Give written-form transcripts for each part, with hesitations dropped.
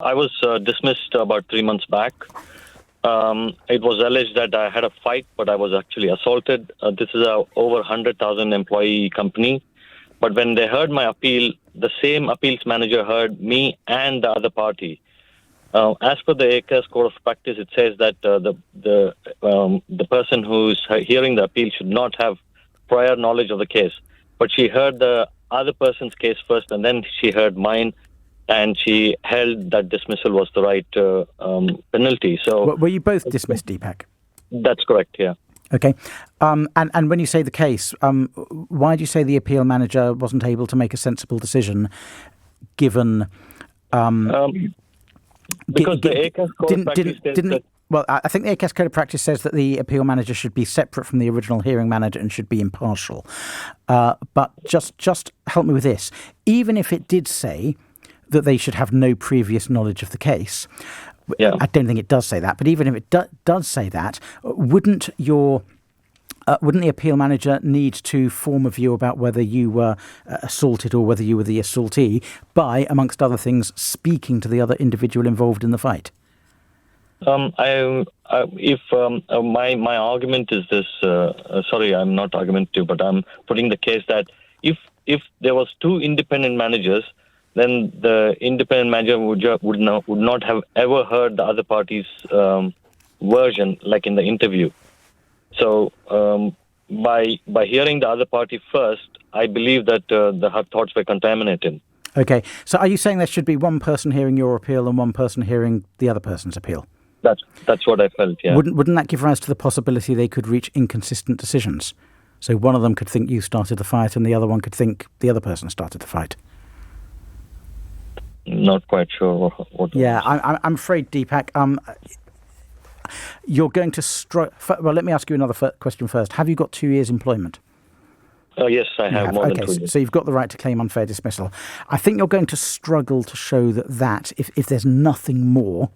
I was dismissed about 3 months back. It was alleged that I had a fight, but I was actually assaulted. This is a over 100,000 employee company. But when they heard my appeal, the same appeals manager heard me and the other party. As per the ACAS Code of Practice, it says that the person who's hearing the appeal should not have prior knowledge of the case. But she heard the other person's case first, and then she heard mine, and she held that dismissal was the right penalty. So, were you both dismissed, Deepak? That's correct. Yeah. Okay. And when you say the case, why do you say the appeal manager wasn't able to make a sensible decision, given? Because the ACAS Code of Practice says that. Well, I think the ACAS Code of Practice says that the appeal manager should be separate from the original hearing manager and should be impartial. But just help me with this. Even if it did say that they should have no previous knowledge of the case, yeah. I don't think it does say that. But even if it does say that, wouldn't the appeal manager need to form a view about whether you were assaulted or whether you were the assaultee by, amongst other things, speaking to the other individual involved in the fight? My argument is this. Sorry, I'm not argumentative, but I'm putting the case that if there was two independent managers, then the independent manager would not have ever heard the other party's version, like in the interview. So by hearing the other party first, I believe that her thoughts were contaminated. Okay. So are you saying there should be one person hearing your appeal and one person hearing the other person's appeal? That's what I felt, yeah. Wouldn't that give rise to the possibility they could reach inconsistent decisions? So one of them could think you started the fight and the other one could think the other person started the fight. Not quite sure what. Yeah, I'm afraid, Deepak, you're going to well, let me ask you another question first. Have you got 2 years' employment? Yes, I have more than 2 years. So you've got the right to claim unfair dismissal. I think you're going to struggle to show that if there's nothing more,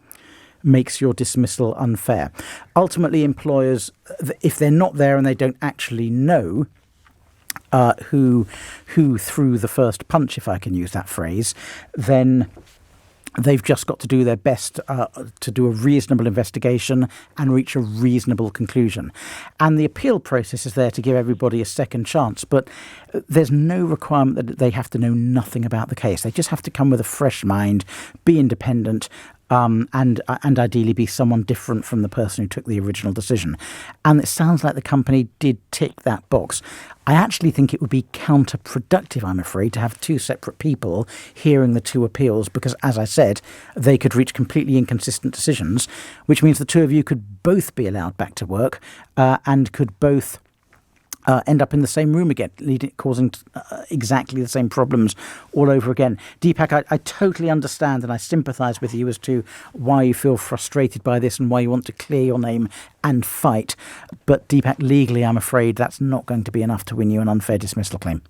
makes your dismissal unfair. Ultimately, employers, if they're not there and they don't actually know who threw the first punch, if I can use that phrase, then they've just got to do their best to do a reasonable investigation and reach a reasonable conclusion. And the appeal process is there to give everybody a second chance, but there's no requirement that they have to know nothing about the case. They just have to come with a fresh mind, be independent, and ideally be someone different from the person who took the original decision. And it sounds like the company did tick that box. I actually think it would be counterproductive, I'm afraid, to have two separate people hearing the two appeals because, as I said, they could reach completely inconsistent decisions, which means the two of you could both be allowed back to work and could both end up in the same room again, causing exactly the same problems all over again. Deepak, I totally understand and I sympathise with you as to why you feel frustrated by this and why you want to clear your name and fight. But Deepak, legally, I'm afraid that's not going to be enough to win you an unfair dismissal claim.